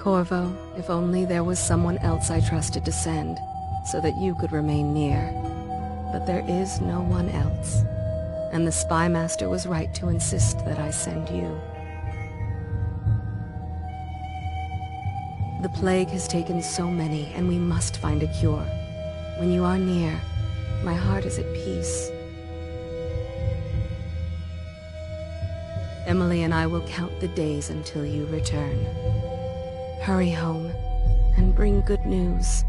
Corvo, if only there was someone else I trusted to send, so that you could remain near. But there is no one else, and the Spy Master was right to insist that I send you. The plague has taken so many, and we must find a cure. When you are near, my heart is at peace. Emily and I will count the days until you return. Hurry home, and bring good news.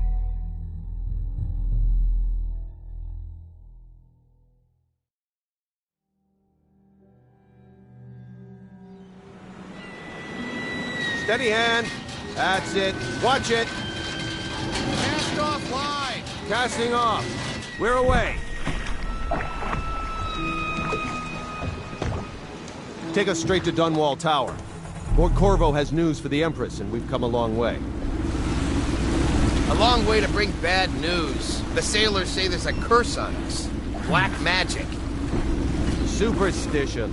Steady hand. That's it. Watch it. Cast off line. Casting off. We're away. Take us straight to Dunwall Tower. Lord Corvo has news for the Empress, and we've come a long way. A long way to bring bad news. The sailors say there's a curse on us. Black magic. Superstition.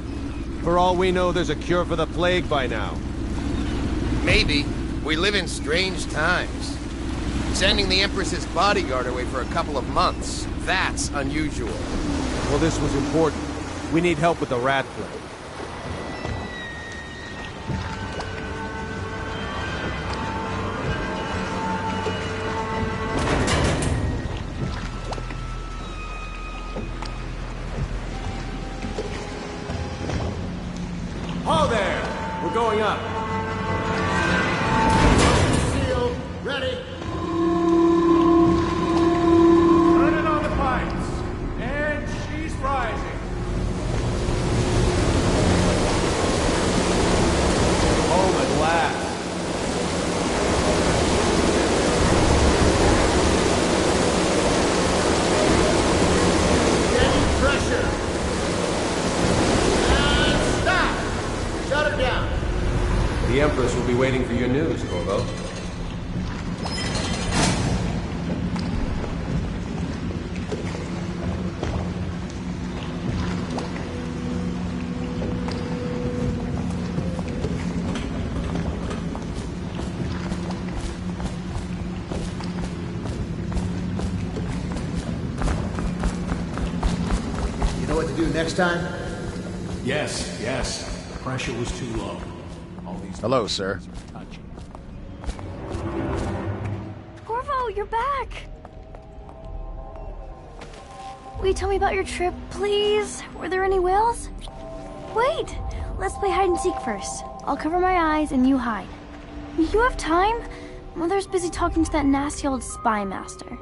For all we know, there's a cure for the plague by now. Maybe. We live in strange times. Sending the Empress's bodyguard away for a couple of months. That's unusual. Well, this was important. We need help with the rat plague. Ho there! We're going up. Seal, ready. Turning on the pipes. And she's rising. Home at last. Steady pressure. And stop. Shut her down. The Empress will be waiting for your news, Corvo. You know what to do next time? Yes, yes. The pressure was too low. All these Hello, sir. are touchy. Corvo, you're back! Will you tell me about your trip, please? Were there any whales? Wait! Let's play hide and seek first. I'll cover my eyes and you hide. You have time? Mother's busy talking to that nasty old spy master.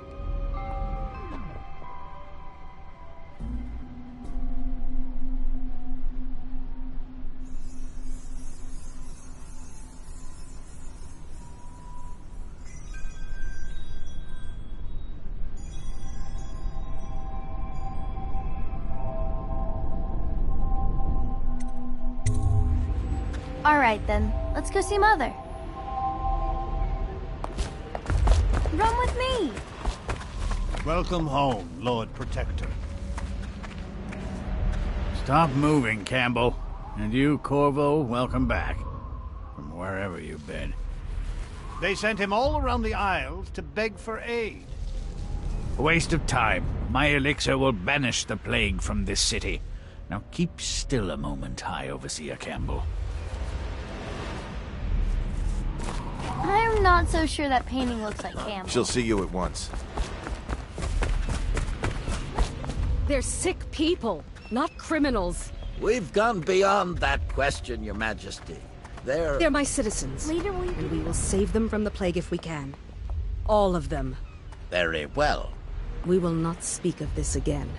Alright then, let's go see Mother. Run with me! Welcome home, Lord Protector. Stop moving, Campbell. And you, Corvo, welcome back. From wherever you've been. They sent him all around the Isles to beg for aid. A waste of time. My elixir will banish the plague from this city. Now keep still a moment, High Overseer Campbell. I'm not so sure that painting looks like Campbell. She'll see you at once. They're sick people, not criminals. We've gone beyond that question, Your Majesty. They're my citizens, Later will and we will save them from the plague if we can. All of them. Very well. We will not speak of this again.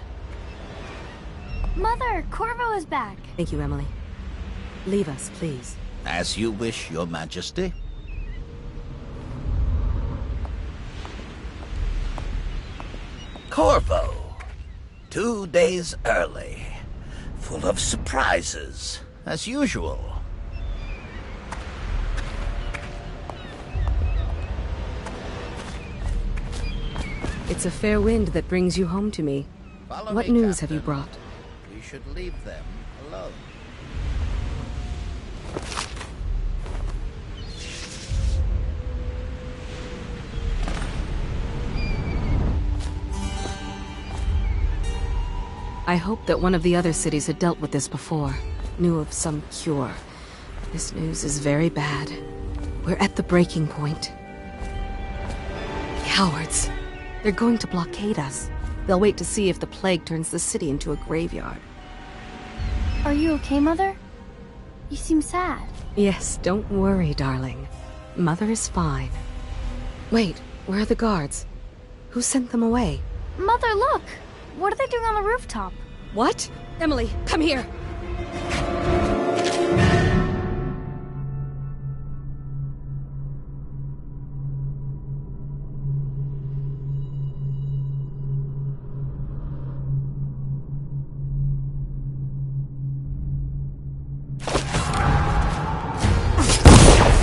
Mother, Corvo is back. Thank you, Emily. Leave us, please. As you wish, Your Majesty. Corvo. 2 days early. Full of surprises, as usual. It's a fair wind that brings you home to me. Follow What me, news have you Captain. brought? We should leave them alone. I hoped that one of the other cities had dealt with this before, knew of some cure. This news is very bad. We're at the breaking point. Cowards. They're going to blockade us. They'll wait to see if the plague turns the city into a graveyard. Are you okay, Mother? You seem sad. Yes, don't worry, darling. Mother is fine. Wait, where are the guards? Who sent them away? Mother, look! What are they doing on the rooftop? What? Emily, come here!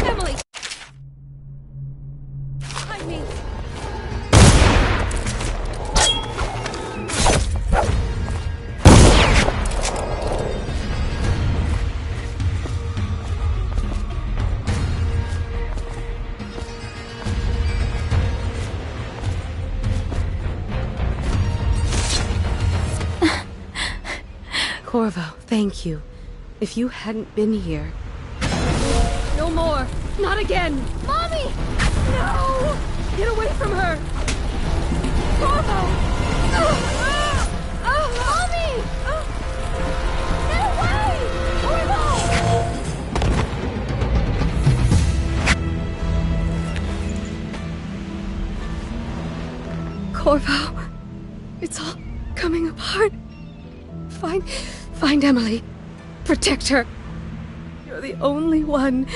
Emily! Hide me! Corvo, thank you. If you hadn't been here... No more! Not again! Mommy! No! Get away from her! Corvo! Mommy! Get away! Corvo, it's all coming apart. Find Emily. Protect her. You're the only one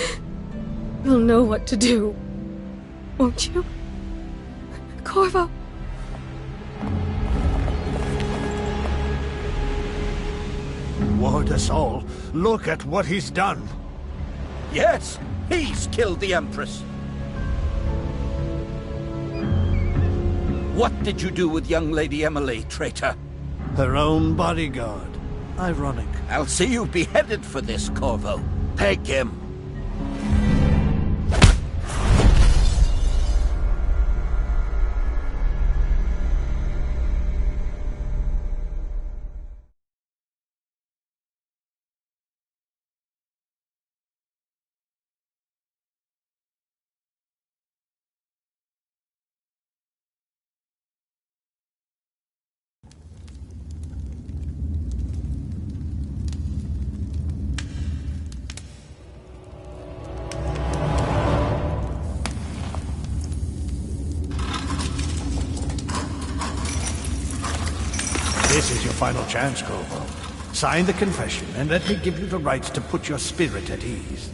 who'll know what to do. Won't you? Corvo. Ward us all. Look at what he's done. Yes, he's killed the Empress. What did you do with young Lady Emily, traitor? Her own bodyguard. Ironic. I'll see you beheaded for this, Corvo. Take him. This is your final chance, Corvo. Sign the confession, and let me give you the rights to put your spirit at ease.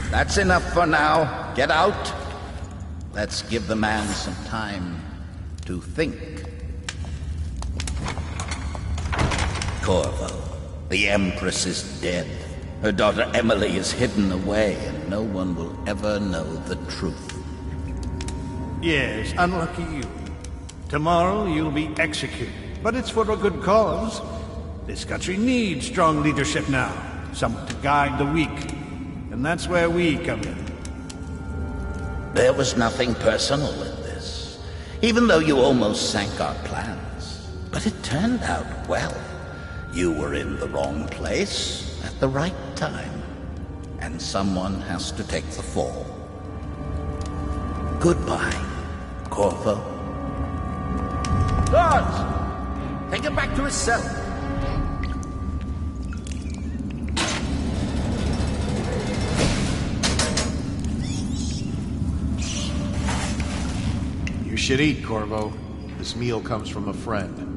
That's enough for now. Get out. Let's give the man some time to think. Corvo, the Empress is dead. Her daughter Emily is hidden away, and no one will ever know the truth. Yes, unlucky you. Tomorrow you'll be executed, but it's for a good cause. This country needs strong leadership now, someone to guide the weak, and that's where we come in. There was nothing personal in this, even though you almost sank our plans. But it turned out well. You were in the wrong place at the right time, and someone has to take the fall. Goodbye, Corvo. Guards! Take him back to his cell. You should eat, Corvo. This meal comes from a friend.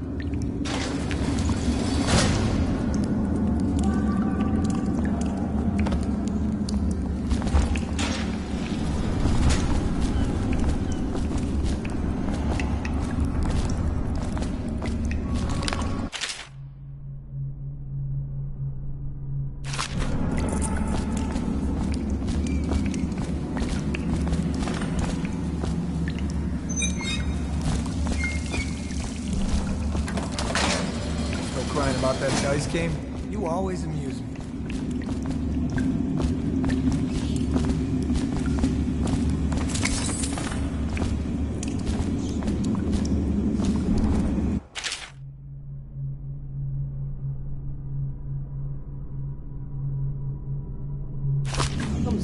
Crying about that dice game? You always amuse me.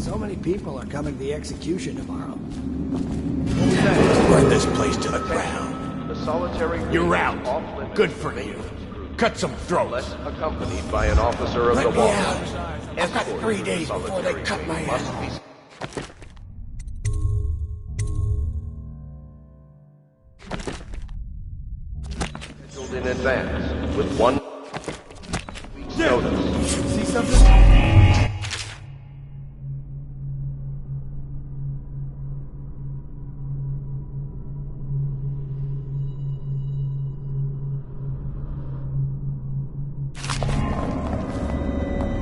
So many people are coming to the execution tomorrow. Burn this place to the ground. The solitary You're out. Good for you. Cut some throats. Unless accompanied by an officer of Let the me law. out. I've got 3 days before they cut my head. Scheduled in advance with 1 week's notice. See something?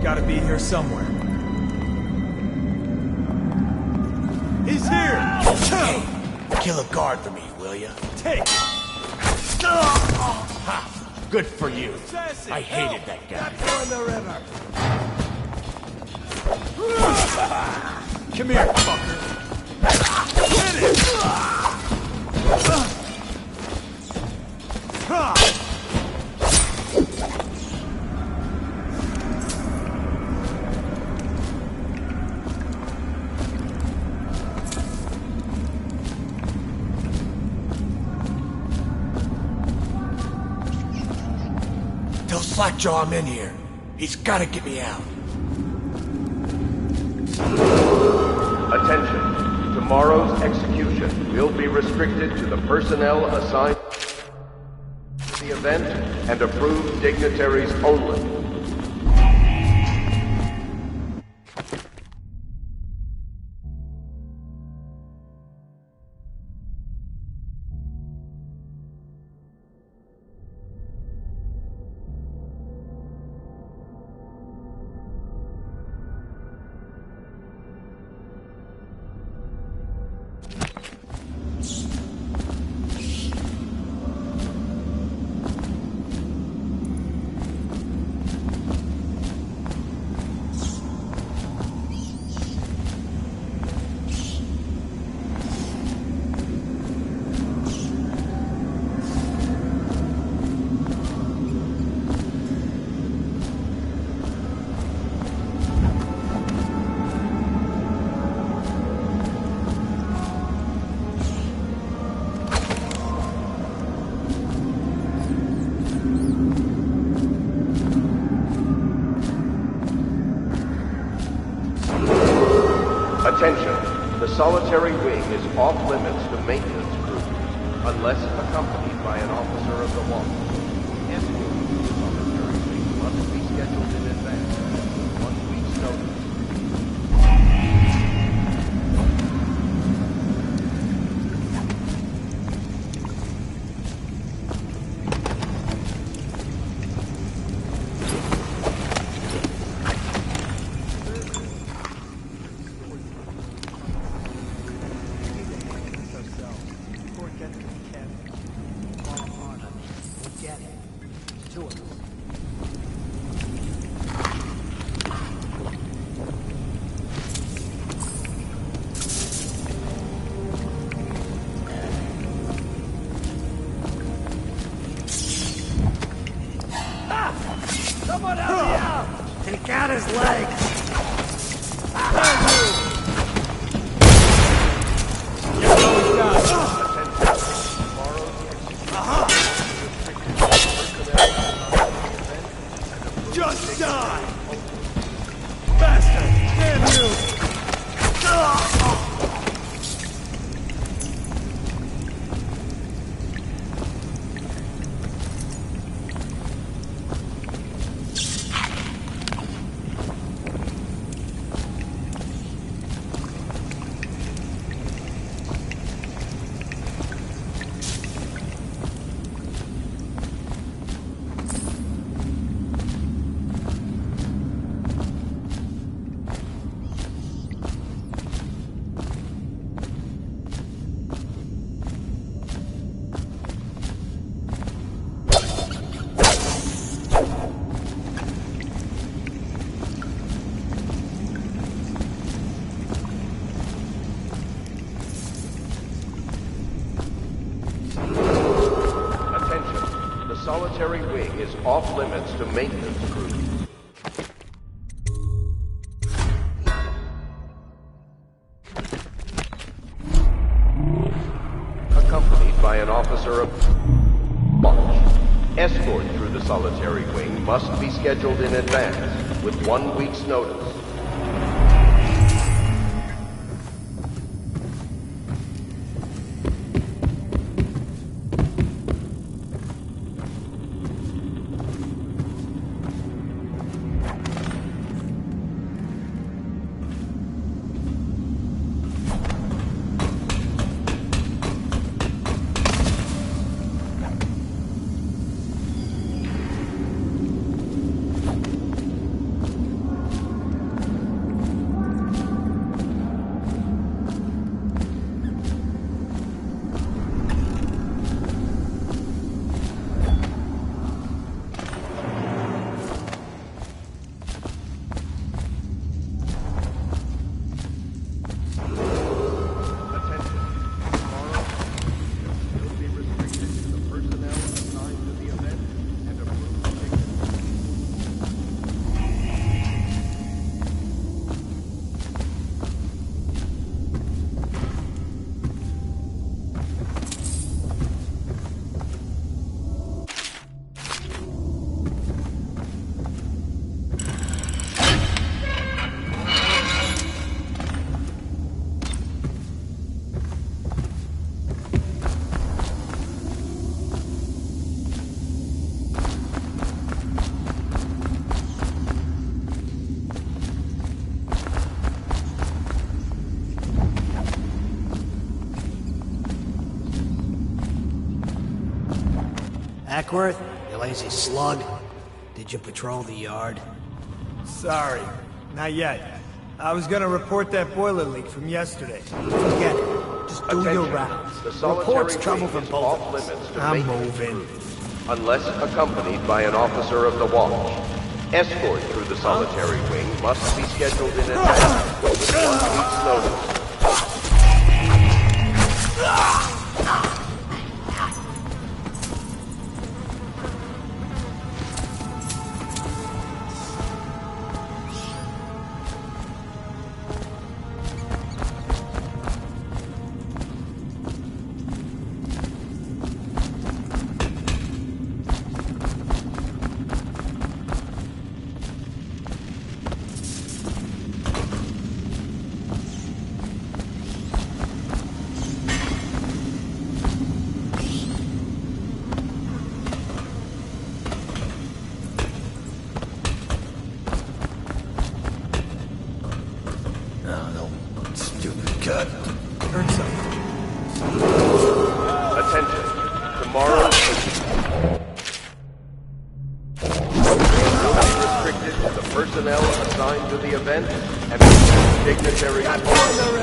Gotta be here somewhere. He's here! Hey, kill a guard for me, will you? Take it! Ha! Good for you. Sassy, I hated help! that guy. Not going the river! Come here, fucker! Hit it! Tell Slackjaw I'm in here. He's gotta get me out. Attention. Tomorrow's execution will be restricted to the personnel assigned to the event and approved dignitaries only. Attention, the solitary wing is off limits to maintenance crews, unless accompanied by an officer of the law. Entry to the solitary wing must be scheduled in advance with 1 week's notice. Someone help me out! Take out his legs! Just die! Bastard! Damn you! Solitary wing is off limits to maintenance crews. officer of launch. Escort through the solitary wing must be scheduled in advance with 1 week's notice. Ackworth, you lazy slug. Did you patrol the yard? Sorry, not yet. I was gonna report that boiler leak from yesterday. Forget it. Just do your Attention. rounds. The solitary Reports trouble wing from is both off of us. limits to I'm maintenance moving. unless accompanied by an officer of the watch. Escort through the solitary wing must be scheduled in advance with 1 week's notice. Attention. Tomorrow will be restricted to the personnel assigned to the event and dignitaries only.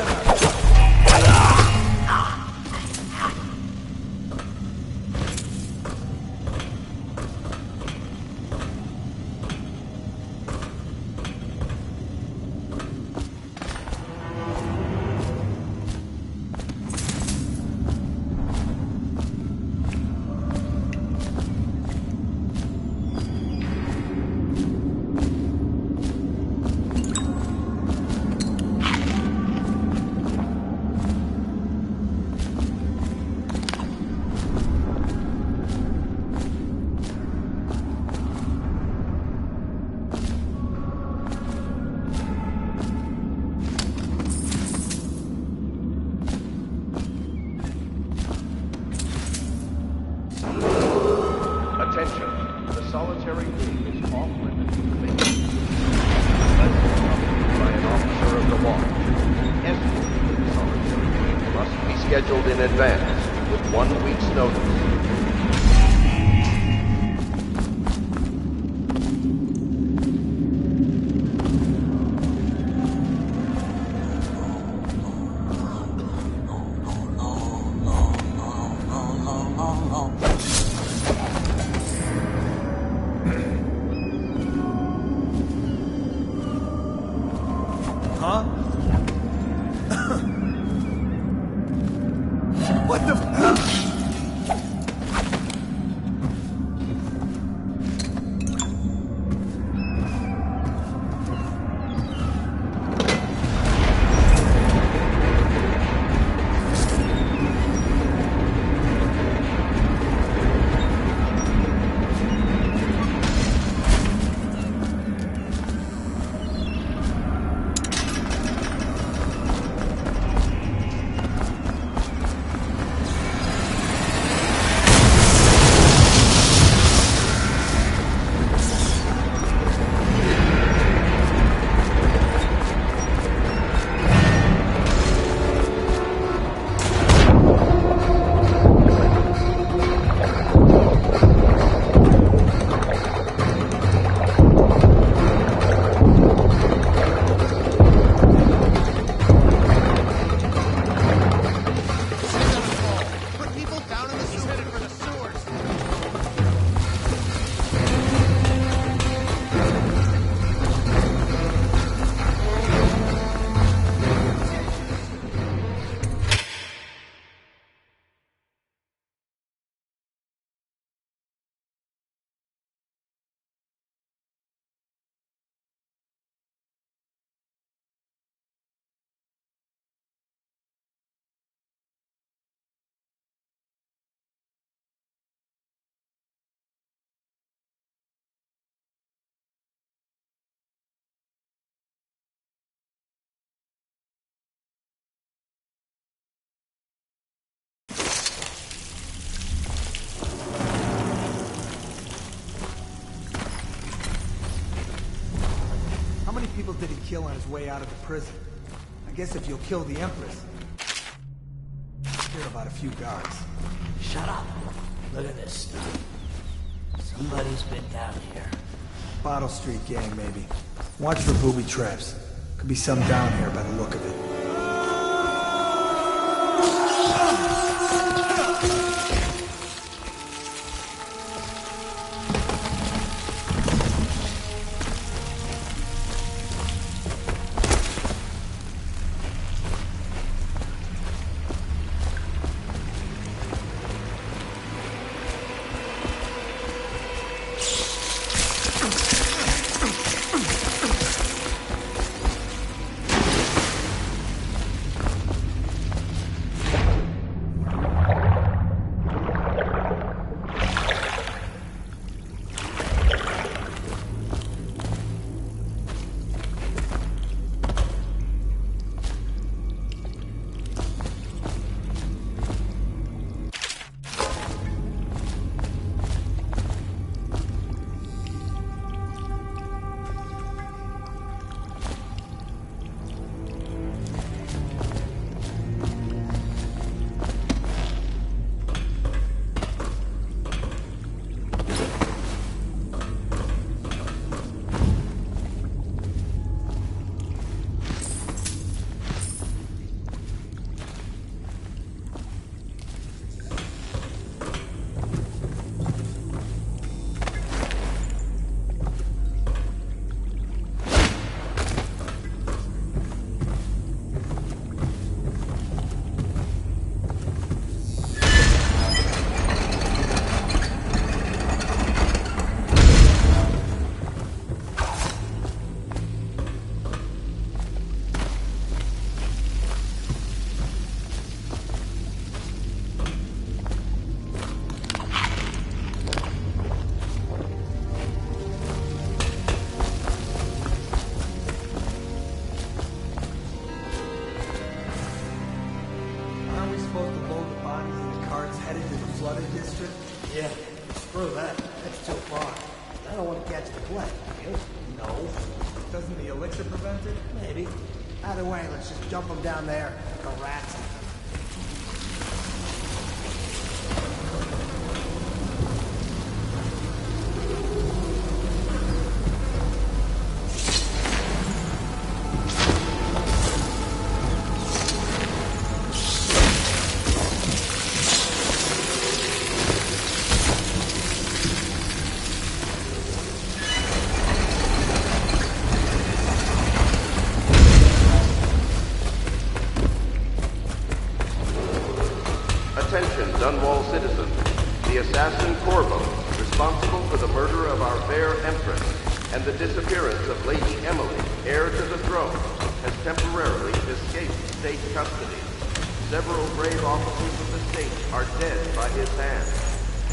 Attention. The solitary wing is off limits to maintenance unless accompanied by an officer of the watch. Escort to the solitary wing must be scheduled in advance with 1 week's notice. Huh? What the kill on his way out of the prison. I guess if you'll kill the Empress... Care about a few guards. Shut up. Look at this stuff. Somebody's been down here. Bottle Street gang, maybe. Watch for booby traps. Could be some down here by the look of it. Yeah, screw that. That's too far. I don't want to catch the plague. You? No. Doesn't the elixir prevent it? Maybe. Either way, let's just jump them down there like a rats. Attention, Dunwall citizens. The assassin Corvo, responsible for the murder of our fair Empress and the disappearance of Lady Emily, heir to the throne, has temporarily escaped state custody. Several brave officers of the state are dead by his hand.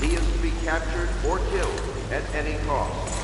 He is to be captured or killed at any cost.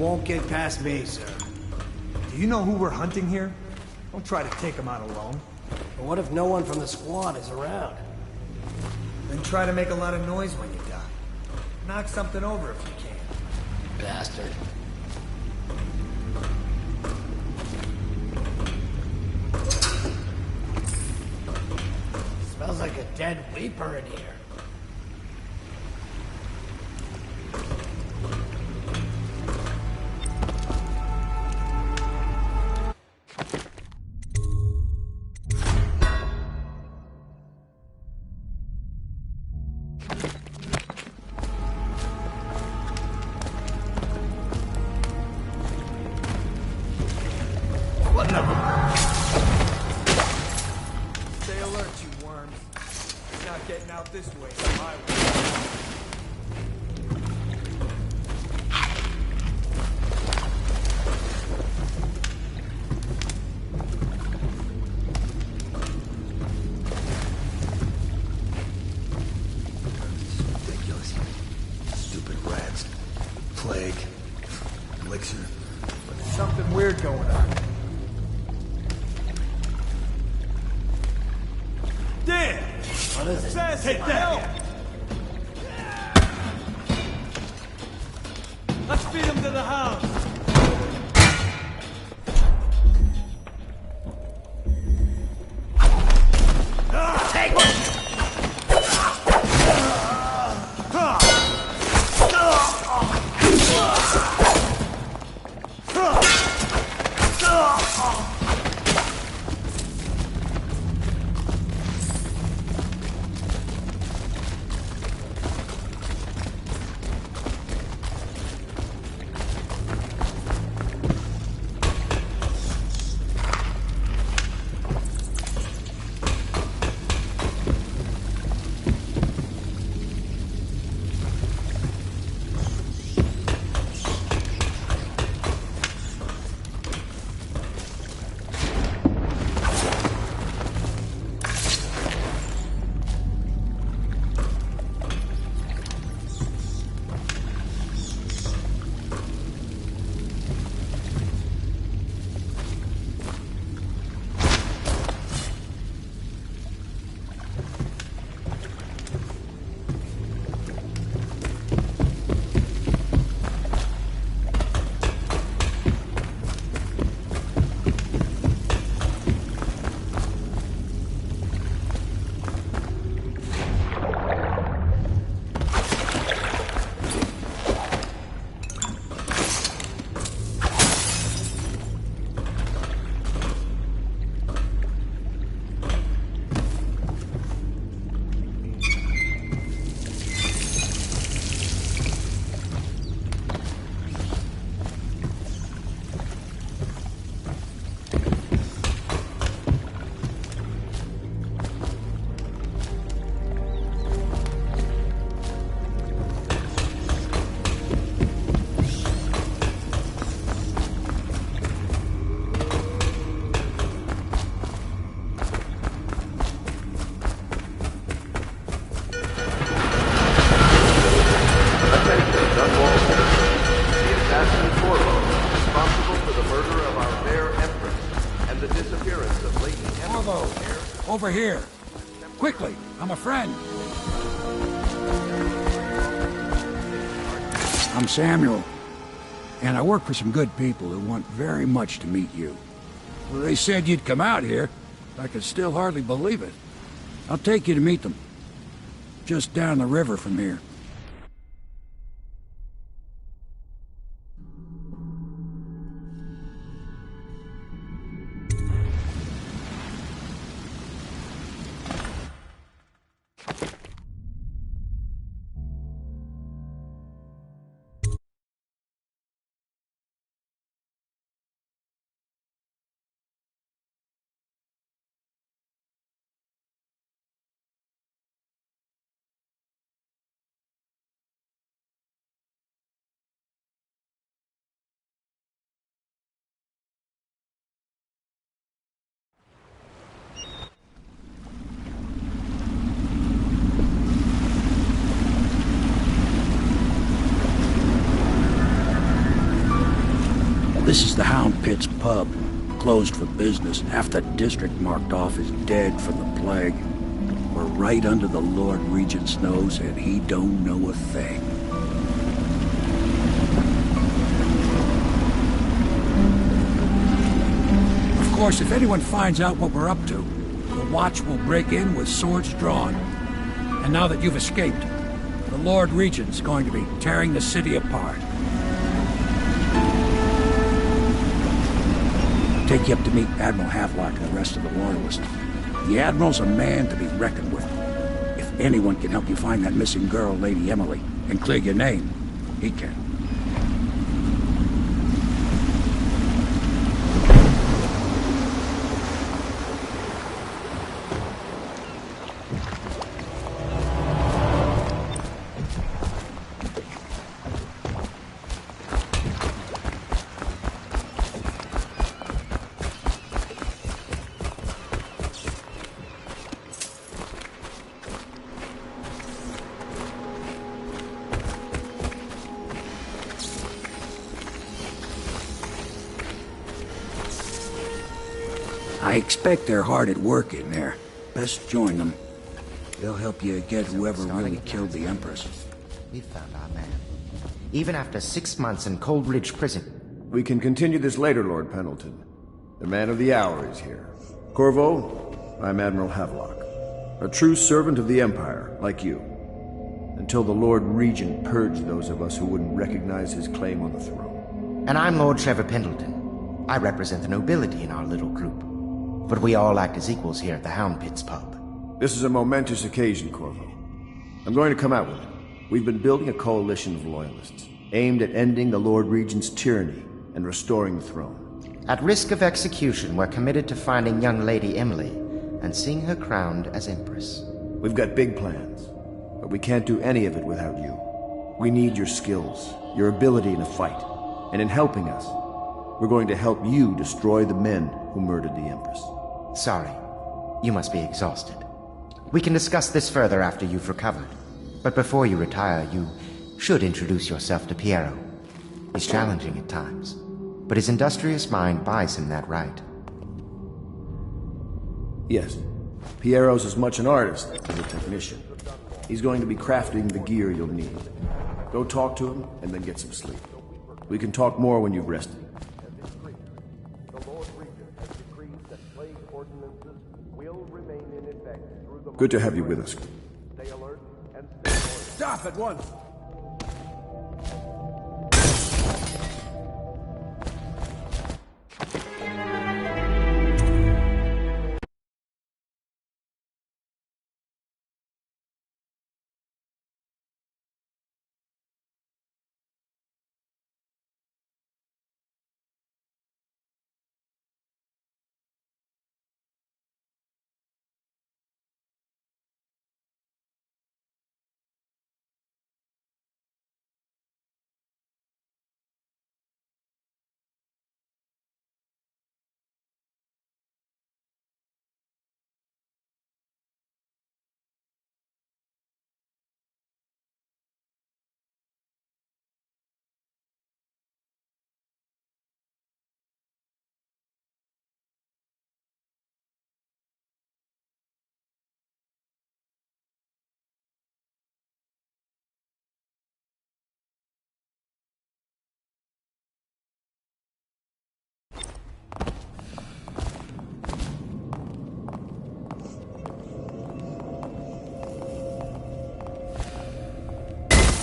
won't get past me, sir. Do you know who we're hunting here? Don't try to take him out alone. But what if no one from the squad is around? Then try to make a lot of noise when you die. Knock something over if you can. Bastard. Smells like a dead weeper in here. Stay alert, you worms. You're not getting out this way, my way. Ridiculous. Stupid rats. Plague. Elixir. But there's something weird going on. Damn! What is it? Fast, take that! Let's feed him to the house! Over here. Quickly, I'm a friend. I'm Samuel, and I work for some good people who want very much to meet you. Well, they said you'd come out here. I can still hardly believe it. I'll take you to meet them. Just down the river from here. This is the Hound Pit's pub. Closed for business. Half the district marked off as dead from the plague. We're right under the Lord Regent's nose, and he don't know a thing. Of course, if anyone finds out what we're up to, the Watch will break in with swords drawn. And now that you've escaped, the Lord Regent's going to be tearing the city apart. Take you up to meet Admiral Havelock and the rest of the Loyalists. The Admiral's a man to be reckoned with. If anyone can help you find that missing girl, Lady Emily, and clear your name, he can. I expect they're hard at work in there. Best join them. They'll help you get whoever really killed the Empress. We found our man. Even after 6 months in Cold Ridge Prison. We can continue this later, Lord Pendleton. The man of the hour is here. Corvo, I'm Admiral Havelock. A true servant of the Empire, like you. Until the Lord Regent purged those of us who wouldn't recognize his claim on the throne. And I'm Lord Trevor Pendleton. I represent the nobility in our little group. But we all act as equals here at the Hound Pit's pub. This is a momentous occasion, Corvo. I'm going to come out with it. We've been building a coalition of loyalists, aimed at ending the Lord Regent's tyranny and restoring the throne. At risk of execution, we're committed to finding young Lady Emily and seeing her crowned as Empress. We've got big plans, but we can't do any of it without you. We need your skills, your ability in a fight, and in helping us, we're going to help you destroy the men who murdered the Empress. Sorry. You must be exhausted. We can discuss this further after you've recovered. But before you retire, you should introduce yourself to Piero. He's challenging at times, but his industrious mind buys him that right. Yes. Piero's as much an artist as a technician. He's going to be crafting the gear you'll need. Go talk to him, and then get some sleep. We can talk more when you've rested. Good to have you with us. Stay alert and stay alert. Stop at once!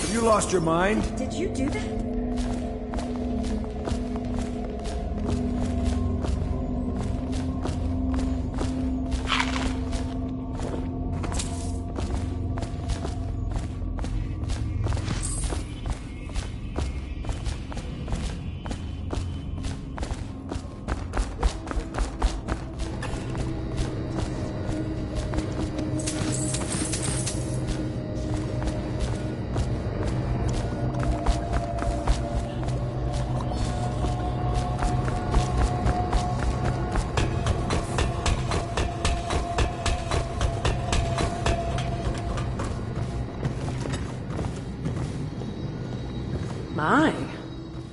Have you lost your mind? Did you do that? My,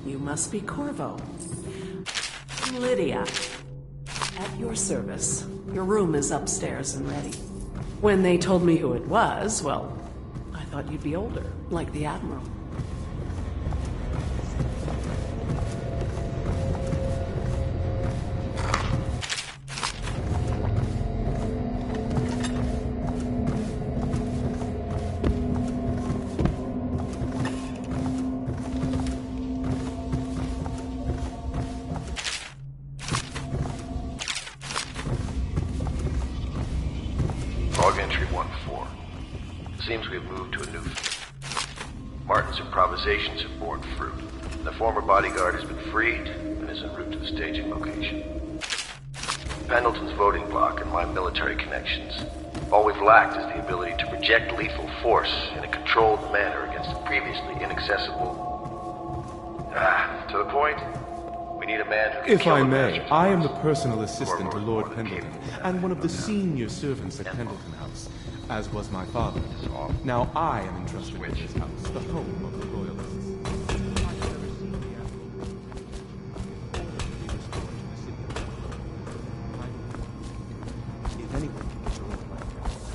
you must be Corvo. Lydia. At your service. Your room is upstairs and ready. When they told me who it was, well, I thought you'd be older, like the Admiral. Log entry 1-4. Seems we've moved to a new... Martin's improvisations have borne fruit. The former bodyguard has been freed and is en route to the staging location. Pendleton's voting block and my military connections. All we've lacked is the ability to project lethal force in a controlled manner against a previously inaccessible... to the point? We need a man who can If kill I the may, master I am the twice. personal assistant to Lord more than Pendleton, capable. and one of the senior servants at Pendleton House, as was my father. Now I am entrusted with this house, the home of the Royalists. I've never seen the Admiral or the leaders restored to the city. If anyone can get hold of my castle.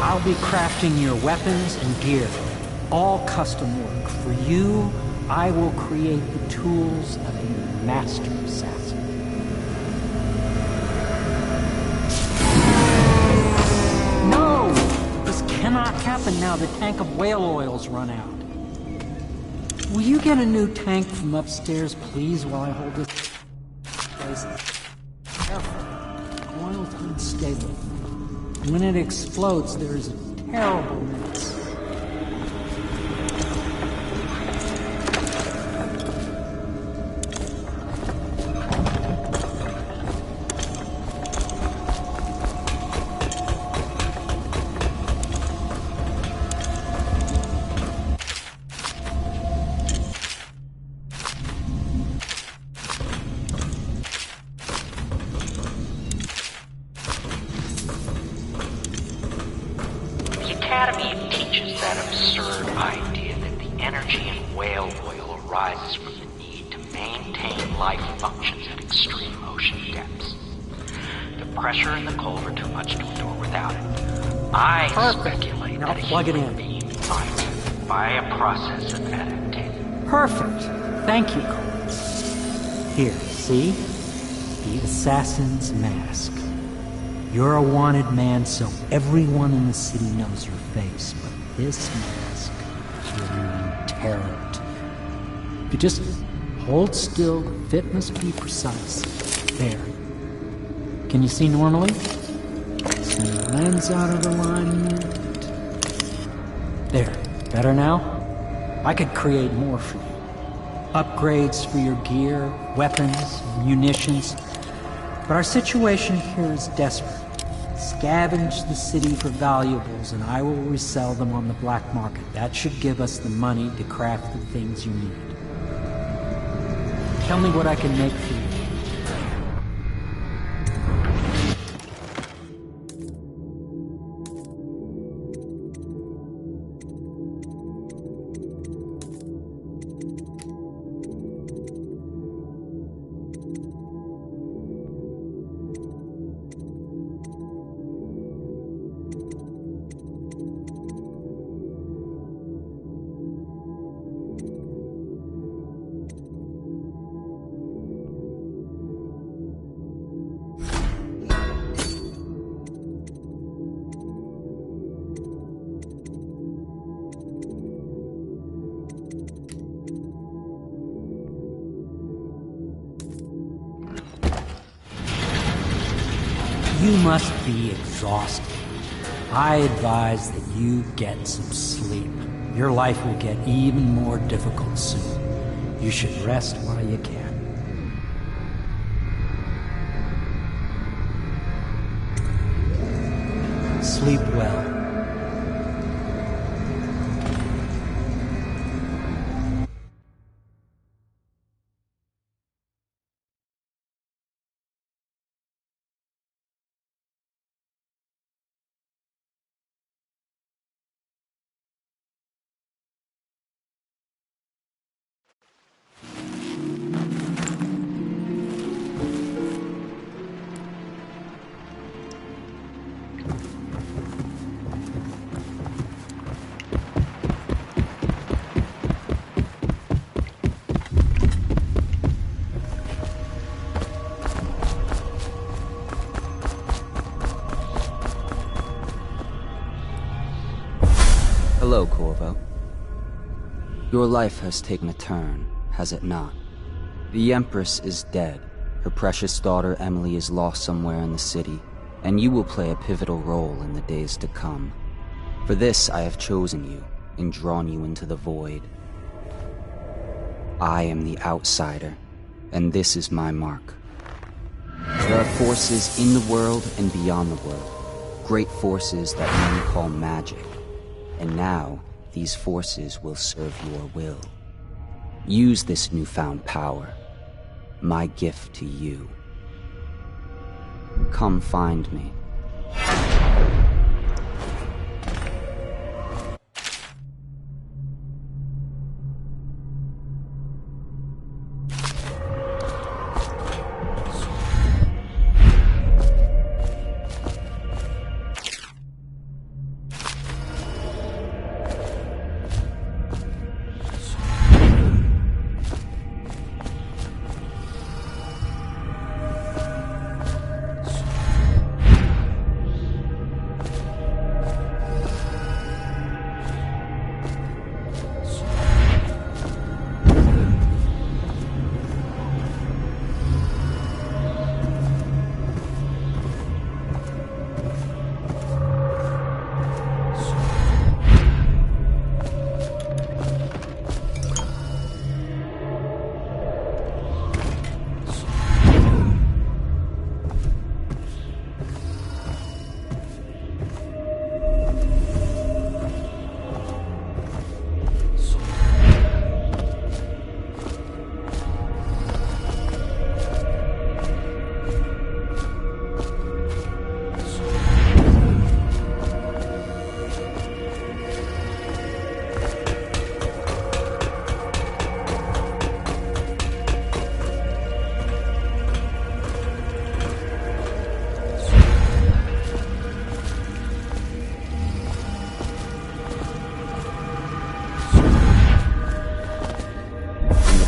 I'll be crafting your weapons and gear. All custom work. For you, I will create the tools of a master assassin. No! This cannot happen now. The tank of whale oil's run out. Will you get a new tank from upstairs, please, while I hold this place? Careful. Oil's unstable. When it explodes, there is a terrible mess. Academy teaches that absurd idea that the energy in whale oil arises from the need to maintain life functions at extreme ocean depths. The pressure in the cove are too much to endure without it. I speculate that a human being might, by a process of adaptation. Perfect. Thank you, Cole. Here, see? The assassin's mask. You're a wanted man, so everyone in the city knows your face, but this mask will mean terror to you. If you just hold still, the fit must be precise. There. Can you see normally? Send the lens out of alignment. There. Better now? I could create more for you. Upgrades for your gear, weapons, munitions. But our situation here is desperate. Scavenge the city for valuables, and I will resell them on the black market. That should give us the money to craft the things you need. Tell me what I can make for you. You must be exhausted. I advise that you get some sleep. Your life will get even more difficult soon. You should rest while you can. Sleep well. Hello, Corvo. Your life has taken a turn, has it not? The Empress is dead. Her precious daughter Emily is lost somewhere in the city, and you will play a pivotal role in the days to come. For this I have chosen you, and drawn you into the void. I am the outsider, and this is my mark. There are forces in the world and beyond the world, great forces that men call magic. And now, these forces will serve your will. Use this newfound power, my gift to you. Come find me.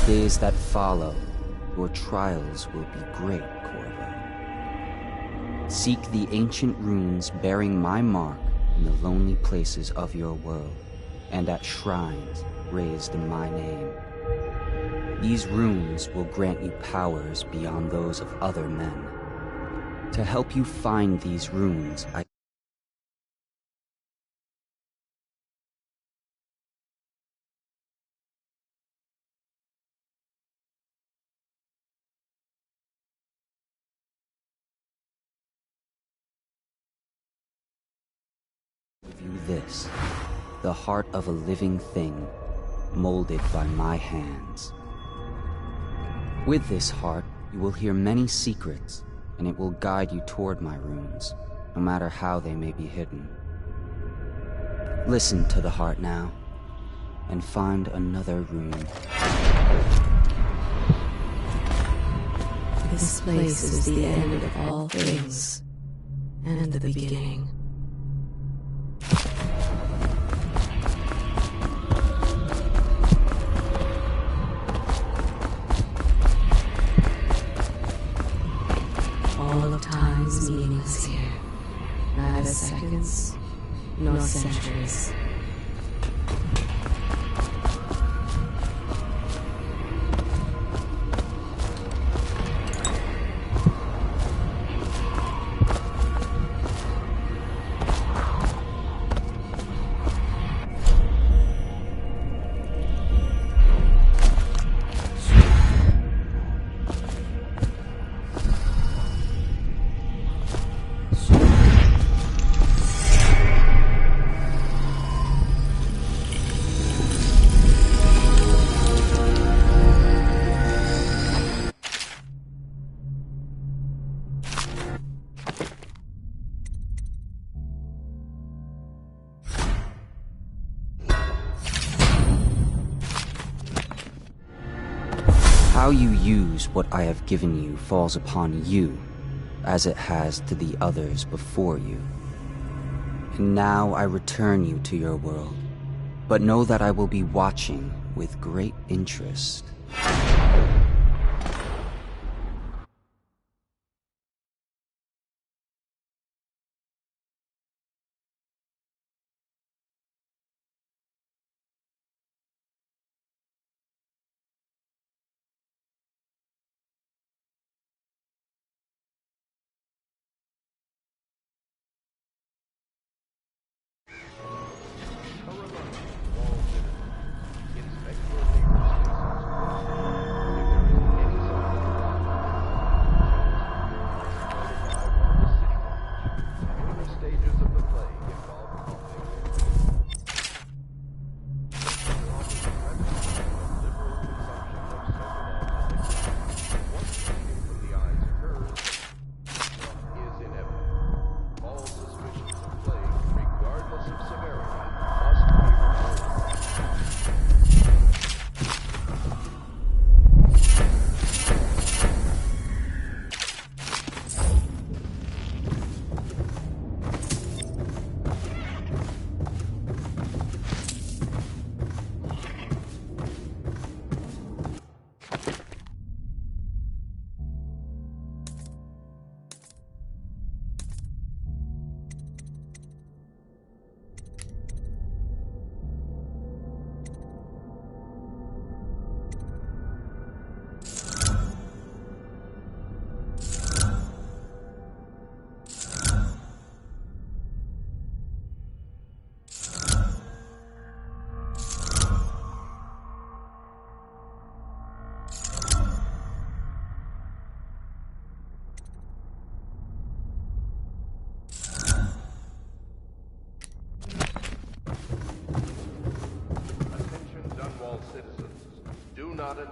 Days that follow, your trials will be great, Corvo. Seek the ancient runes bearing my mark in the lonely places of your world, and at shrines raised in my name. These runes will grant you powers beyond those of other men. To help you find these runes, I view this, the heart of a living thing, molded by my hands. With this heart, you will hear many secrets, and it will guide you toward my runes, no matter how they may be hidden. Listen to the heart now, and find another rune. This place is the end of all things, and the beginning. All of time is meaningless here. Neither seconds, nor centuries. How you use what I have given you falls upon you, as it has to the others before you. And now I return you to your world, but know that I will be watching with great interest.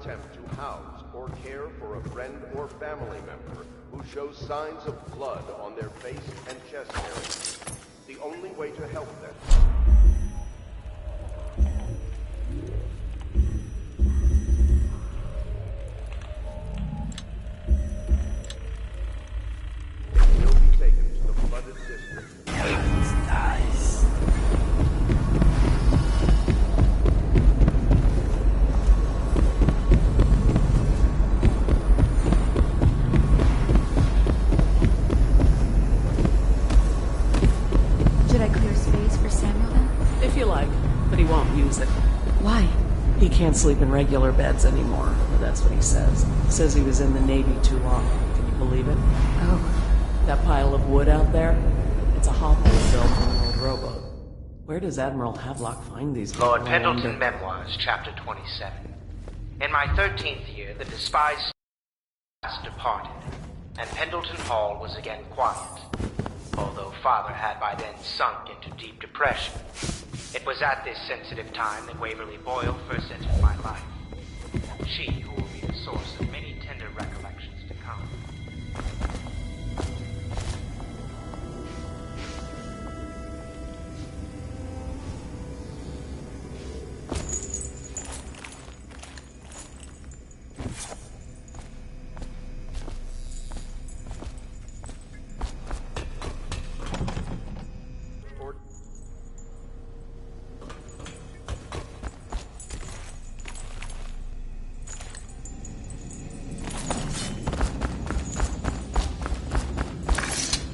Attempt to house or care for a friend or family member who shows signs of blood on their face and chest area. The only way to help them will be taken to the flooded district. Nice. Why? He can't sleep in regular beds anymore. That's what he says. Says he was in the Navy too long. Can you believe it? Oh. That pile of wood out there? It's a hovel built on an old rowboat. Where does Admiral Havelock find these people? Lord Pendleton Memoirs, Chapter 27. In my 13th year, the despised departed, and Pendleton Hall was again quiet, although Father had by then sunk into deep depression. It was at this sensitive time that Waverly Boyle first entered my life. She who will be the source of many tender recollections to come.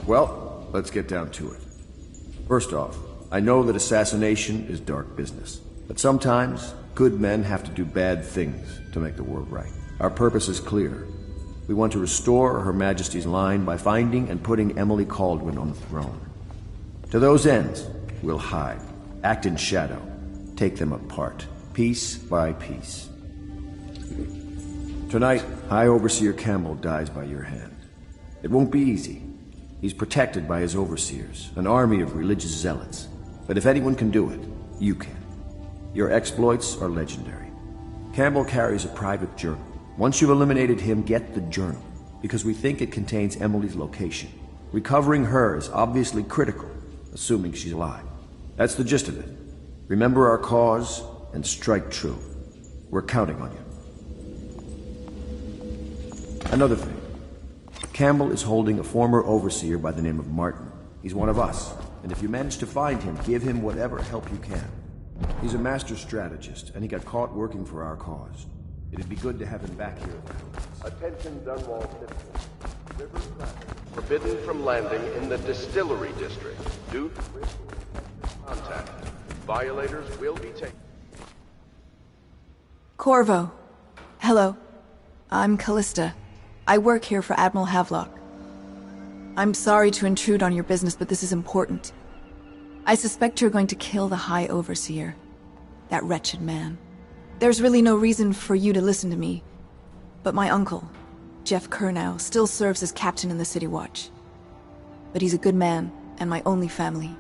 Well, let's get down to it. First off, I know that assassination is dark business, but sometimes good men have to do bad things to make the world right. Our purpose is clear. We want to restore Her Majesty's line by finding and putting Emily Kaldwin on the throne. To those ends, we'll hide, act in shadow, take them apart, piece by piece. Tonight, High Overseer Campbell dies by your hand. It won't be easy. He's protected by his overseers, an army of religious zealots. But if anyone can do it, you can. Your exploits are legendary. Campbell carries a private journal. Once you've eliminated him, get the journal, because we think it contains Emily's location. Recovering her is obviously critical, assuming she's alive. That's the gist of it. Remember our cause, and strike true. We're counting on you. Another thing. Campbell is holding a former overseer by the name of Martin. He's one of us, and if you manage to find him, give him whatever help you can. He's a master strategist, and he got caught working for our cause. It'd be good to have him back here. Attention Dunwall citizens. River traffic forbidden from landing in the Distillery District due to risk of contact. Violators will be taken. Corvo. Hello. I'm Callista. I work here for Admiral Havelock. I'm sorry to intrude on your business, but this is important. I suspect you're going to kill the High Overseer. That wretched man. There's really no reason for you to listen to me, but my uncle, Jeff Kernow, still serves as captain in the City Watch. But he's a good man, and my only family.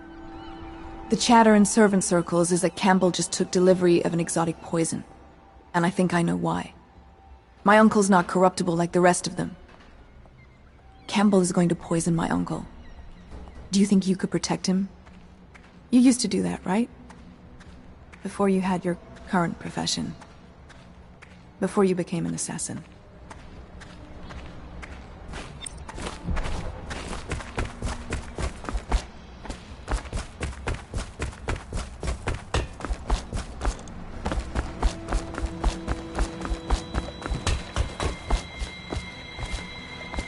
The chatter in servant circles is that Campbell just took delivery of an exotic poison, and I think I know why. My uncle's not corruptible like the rest of them. Campbell is going to poison my uncle. Do you think you could protect him? You used to do that, right? Before you had your current profession. Before you became an assassin.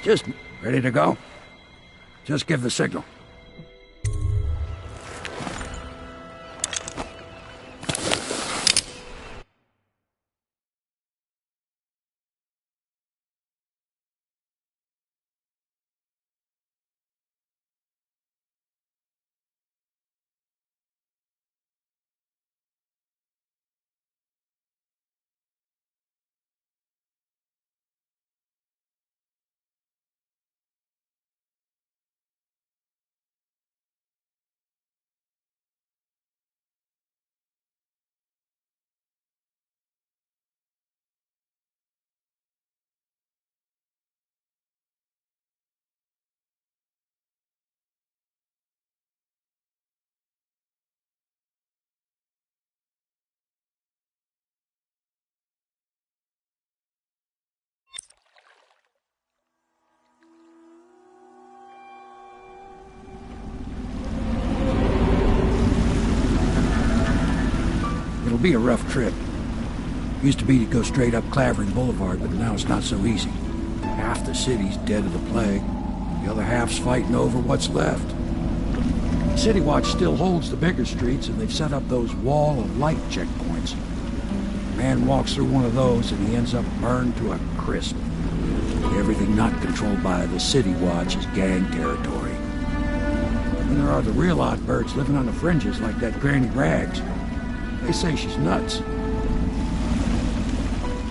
Just ready to go? Just give the signal. It'll be a rough trip. Used to be to go straight up Clavering Boulevard, but now it's not so easy. Half the city's dead of the plague. The other half's fighting over what's left. City Watch still holds the bigger streets, and they've set up those wall of light checkpoints. A man walks through one of those, and he ends up burned to a crisp. Everything not controlled by the City Watch is gang territory. And there are the real odd birds living on the fringes like that Granny Rags. They say she's nuts.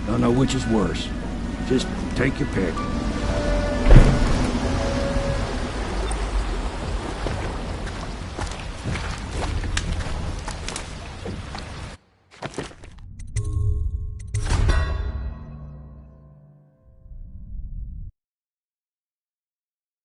Don't know which is worse. Just take your pick.